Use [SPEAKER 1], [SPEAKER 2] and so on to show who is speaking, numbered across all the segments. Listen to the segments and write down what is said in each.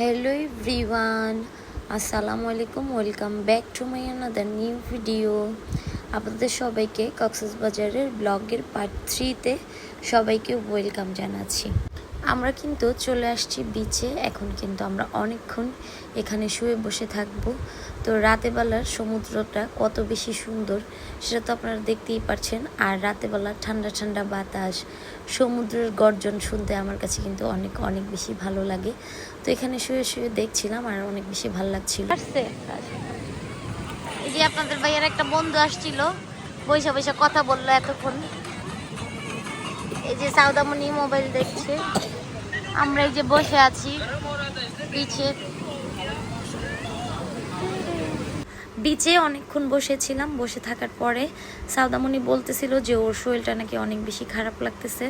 [SPEAKER 1] Hello everyone, আসসালামু আলাইকুম, welcome back to my another new video. আপনাদের সবাইকে কক্সবাজারের ব্লগের পার্ট 3তে সবাইকে ওয়েলকাম জানাচ্ছি। আমরা কিন্তু চলে আসছি বিচে। এখন কিন্তু আমরা অনেকক্ষণ এখানে শুয়ে বসে থাকবো। তো রাতেবেলার সমুদ্রটা কত বেশি সুন্দর সেটা তো আপনারা দেখতেই পাচ্ছেন। আর রাতেবেলা ঠান্ডা ঠান্ডা বাতাস, সমুদ্রের গর্জন শুনতে আমার কাছে কিন্তু অনেক অনেক বেশি ভালো লাগে। তো এখানে শুয়ে শুয়ে দেখছিলাম আর অনেক বেশি ভালো লাগছিল। এই যে আপনাদের ভাইয়ের একটা বন্ধু আসছিল, বৈশা বৈশা কথা বললো এতক্ষণ। এই যে সাউদামণি মোবাইল দেখছে, আমরা এই যে বসে আছি বিচে অনেকক্ষণ বসেছিলাম। বসে থাকার পরে সাউদামণি বলতেছিল যে ওর শরীরটা নাকি অনেক বেশি খারাপ লাগতেছে।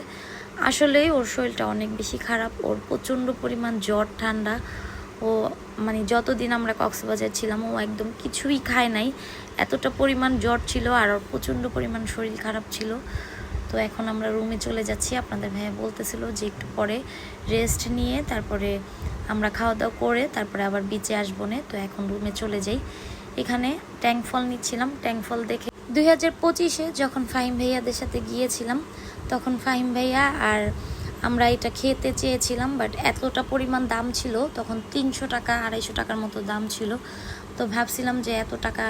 [SPEAKER 1] আসলেই ওর শরীরটা অনেক বেশি খারাপ, ওর প্রচণ্ড পরিমাণ জ্বর ঠান্ডা। ও মানে যতদিন আমরা কক্সবাজার ছিলাম ও একদম কিছুই খায় নাই, এতটা পরিমাণ জ্বর ছিল আর ওর প্রচণ্ড পরিমাণ শরীর খারাপ ছিল। তো এখন আমরা রুমে চলে যাচ্ছি। আপনাদের ভাইয়া বলতেছিল যে একটু পরে রেস্ট নিয়ে তারপরে আমরা খাওয়া দাওয়া করে তারপরে আবার বিচে আসবো না। তো এখন রুমে চলে যাই। এখানে ট্যাঙ্ক ফল নিচ্ছিলাম, ট্যাঙ্ক ফল দেখে 2025-এ যখন ফাহিম ভাইয়াদের সাথে গিয়েছিলাম তখন ফাহিম ভাইয়া আর আমরা এটা খেতে চেয়েছিলাম, বাট এতটা পরিমাণ দাম ছিল তখন 300 টাকা 250 টাকার মতো দাম ছিল। তো ভাবছিলাম যে এত টাকা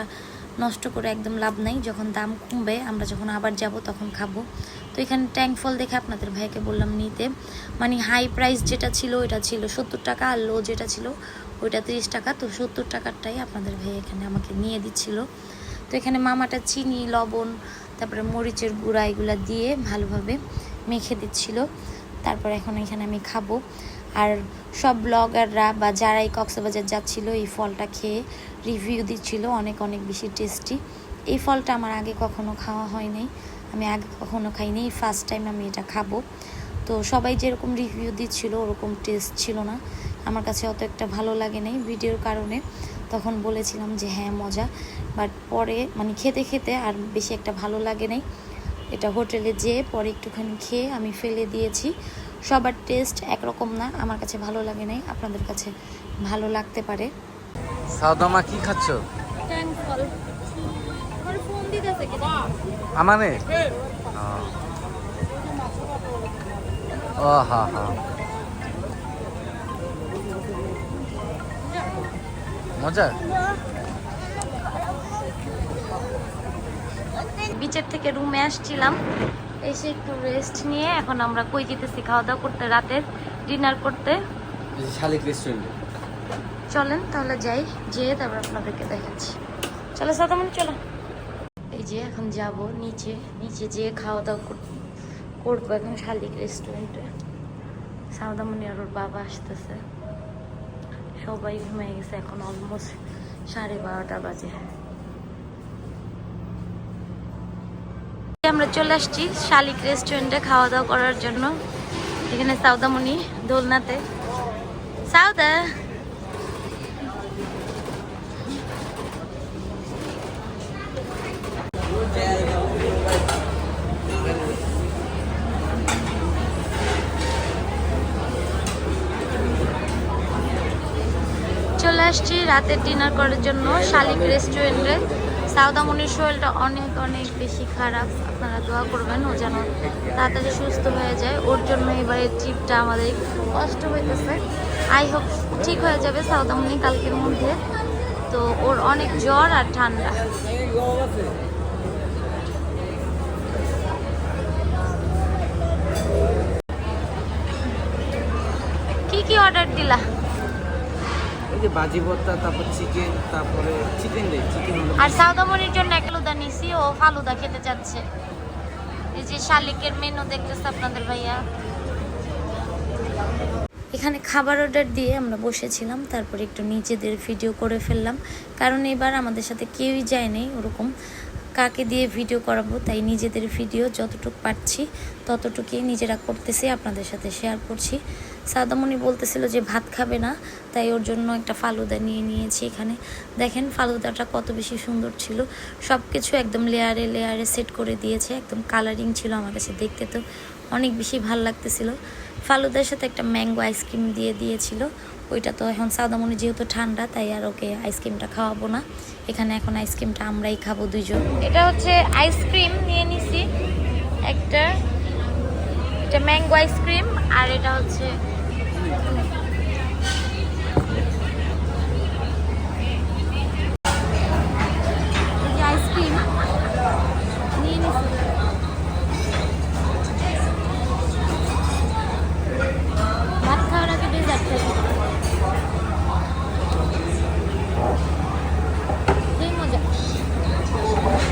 [SPEAKER 1] নষ্ট করে একদম লাভ নাই, যখন দাম কমবে আমরা যখন আবার যাব তখন খাবো। তো এখানে ট্যাঙ্ক ফল দেখে আপনাদের ভাইকে বললাম নিতে। মানে হাই প্রাইস যেটা ছিল ওইটা ছিল 70 টাকা আর লো যেটা ছিল ওইটা 30 টাকা। তো 70 টাকারটাই আপনাদের ভাই এখানে আমাকে নিয়ে দিচ্ছিল। তো এখানে মামাটা চিনি, লবণ, তারপরে মরিচের গুঁড়া এগুলা দিয়ে ভালোভাবে মেখে দিচ্ছিল। তারপর এখন এখানে আমি খাবো। আর সব ব্লগাররা বা যারাই কক্সবাজার যাচ্ছিল এই ফলটা খেয়ে রিভিউ দিচ্ছিল অনেক অনেক বেশি টেস্টি। এই ফলটা আমার আগে কখনো খাওয়া হয়নি, আমি আগে কখনো খাইনি, ফার্স্ট টাইম আমি এটা খাবো। তো সবাই যেরকম রিভিউ দিচ্ছিল ওরকম টেস্ট ছিল না, আমার কাছে অত একটা ভালো লাগে নাই ভিডিওর কারণে। তখন বলেছিলাম যে হ্যাঁ মজা, বাট পরে মানে খেতে খেতে আর বেশি একটা ভালো লাগে নাই। এটা হোটেলে যেয়ে পরে একটুখানি খেয়ে আমি ফেলে দিয়েছি। সবার টেস্ট একরকম না, আমার কাছে ভালো লাগে নাই, আপনাদের কাছে ভালো লাগতে পারে।
[SPEAKER 2] সাউদামা কি খাচ্ছ?
[SPEAKER 1] ট্যাঙ্ক ফল। আমার ফোন দিতেছে কি
[SPEAKER 2] আমানে? ও হা হা, মজা।
[SPEAKER 1] বিচের থেকে রুমে আসছিলাম, এসে একটু রেস্ট নিয়ে এখন আমরা কই যেতেছি খাওয়া দাওয়া করতে, রাতের ডিনার করতে।
[SPEAKER 2] শালিক রেস্টুরেন্টে
[SPEAKER 1] চলেন তাহলে যাই, যেয়ে তারপর আপনাদেরকে দেখাচ্ছি। চলো সাদামণি চলো। এই যে এখন যাব নিচে, নিচে যেয়ে খাওয়া দাওয়া করবো এখন শালিক রেস্টুরেন্টে। সাদামণি আর ওর বাবা আসতেছে, সবাই ঘুমিয়ে গেছে, এখন অলমোস্ট 12:30 বাজে। আমরা চলে আসছি শালিক রেস্টুরেন্টে খাওয়া দাওয়া করার জন্য। এখানে সাউদামণি দোলনাতে। সাউদা চলে আসছি রাতের ডিনার করার জন্য শালিক রেস্টুরেন্টে। সাউদামণির শরীরটা অনেক অনেক বেশি খারাপ, আপনারা দোয়া করবেন ও যেন তাড়াতাড়ি সুস্থ হয়ে যায়। ওর জন্য এবারে ট্রিপটা আমাদের একটু কষ্ট হইতেছে, আই হোপ ঠিক হয়ে যাবে সাউদামণি কালকের মধ্যে। তো ওর অনেক জ্বর আর ঠান্ডা। কি কি অর্ডার দিলা?
[SPEAKER 2] এই যে বাজি ভর্তা, তারপর চিকেন, তারপরে চিকেন
[SPEAKER 1] আর সাউদামণির জন্য এক ফালুদা নিছি, ও ফালুদা খেতে যাচ্ছে। এই যে শালিকের মেনু দেখতেছে আপনাদের ভাইয়া। এখানে খাবার অর্ডার দিয়ে আমরা বসেছিলাম, তারপরে একটু নিজেদের ভিডিও করে ফেললাম, কারণ এবার আমাদের সাথে কেউই যায়নি ওরকম কাকে দিয়ে ভিডিও করাবো, তাই নিজেদের ভিডিও যতটুকু পারছি ততটুকুই নিজেরা করতেছি, আপনাদের সাথে শেয়ার করছি। সাউদামণি বলতেছিল যে ভাত খাবে না, তাই ওর জন্য একটা ফালুদা নিয়ে নিয়েছি। এখানে দেখেন ফালুদাটা কত বেশি সুন্দর ছিল, সব কিছু একদম লেয়ারে লেয়ারে সেট করে দিয়েছে, একদম কালারিং ছিল, আমার কাছে দেখতে তো অনেক বেশি ভালো লাগতেছিল। ফালুদার সাথে একটা ম্যাঙ্গো আইসক্রিম দিয়ে দিয়েছিল, ওইটা তো এখন সাউদামণি যেহেতু ঠান্ডা, তাই আর ওকে আইসক্রিমটা খাওয়াবো না। এখানে এখন আইসক্রিমটা আমরাই খাবো দুইজন। এটা হচ্ছে আইসক্রিম নিয়ে নিছি একটা, এটা ম্যাঙ্গো আইসক্রিম, আর এটা হচ্ছে আইসক্রিম নিয়ে নিছি। ভাত খাওয়ার আগে ডেজার্ট খাবো। সেই মজা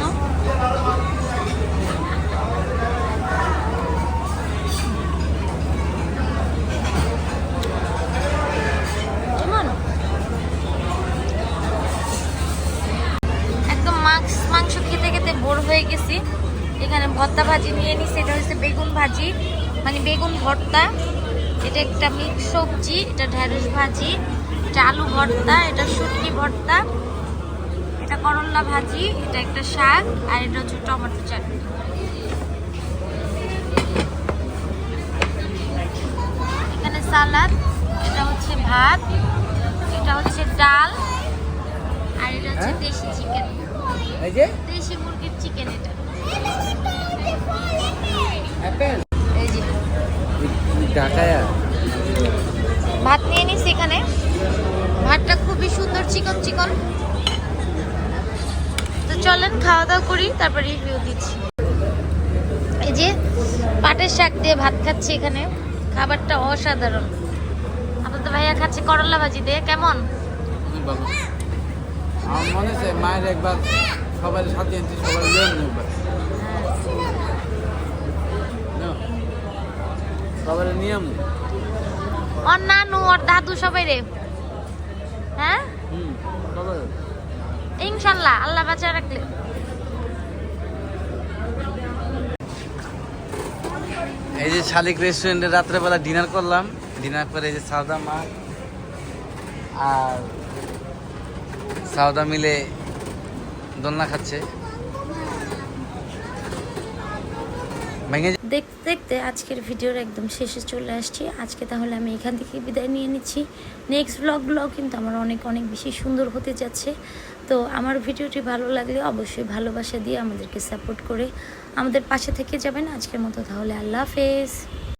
[SPEAKER 1] না? কেমন? একদম মাংস খেতে খেতে বোর হয়ে গেছি। এখানে ভর্তা ভাজি নিয়ে নিছি, এটা হচ্ছে বেগুন ভাজি, মানে বেগুন ভর্তা। এটা একটা মিক্স সবজি, এটা ঢেঁড়স ভাজি, এটা আলু ভর্তা, এটা শুটকি ভর্তা, এটা করলা ভাজি, এটা একটা শাক, আর এটা হচ্ছে টমেটো চাটনি। এখানে সালাদ, এটা হচ্ছে ভাত, এটা হচ্ছে ডাল, আর এটা হচ্ছে দেশি চিকেন,
[SPEAKER 2] এই যে
[SPEAKER 1] দেশি মুরগির চিকেন। এটা
[SPEAKER 2] অ্যাপেল
[SPEAKER 1] এই যে
[SPEAKER 2] ঢাকায়া
[SPEAKER 1] ভাত নিয়ে নিছি এখানে। ভাতটা খুবই সুন্দর, চিকন চিকন। তো চলেন খাওয়া দাওয়া করি, তারপর রিভিউ দিচ্ছি। এই যে পাটের শাক দিয়ে ভাত খাচ্ছি এখানে, খাবারটা অসাধারণ। আপনাদের ভাইয়া খাচ্ছে করলা ভাজি দিয়ে, কেমন?
[SPEAKER 2] বাবা আমার মনে আছে মায়ের একবার সবার সাথে আনছি, সবার একবার সবার নিয়ম।
[SPEAKER 1] ওর নানু, ওর দাদু, সবাই রে। হ্যাঁ
[SPEAKER 2] সবার
[SPEAKER 1] ইনশাল্লাহ, আল্লাহ বাঁচা রাখলে।
[SPEAKER 2] এই যে শালিক রেস্টুরেন্টে রাত্রেবেলা ডিনার করলাম। ডিনার করে এই যে সাউদা মা আর সাউদা মিলে দোলনা খাচ্ছে।
[SPEAKER 1] দেখতে দেখতে আজকের ভিডিওর একদম শেষে চলে আসছি। আজকে তাহলে আমি এখান থেকে বিদায় নিয়ে নিচ্ছি। নেক্সট ব্লগগুলো কিন্তু আমার অনেক অনেক বেশি সুন্দর হতে যাচ্ছে। তো আমার ভিডিওটি ভালো লাগলে অবশ্যই ভালোবাসা দিয়ে আমাদেরকে সাপোর্ট করে আমাদের পাশে থেকে যাবেন। আজকের মতো তাহলে আল্লাহ হাফেজ।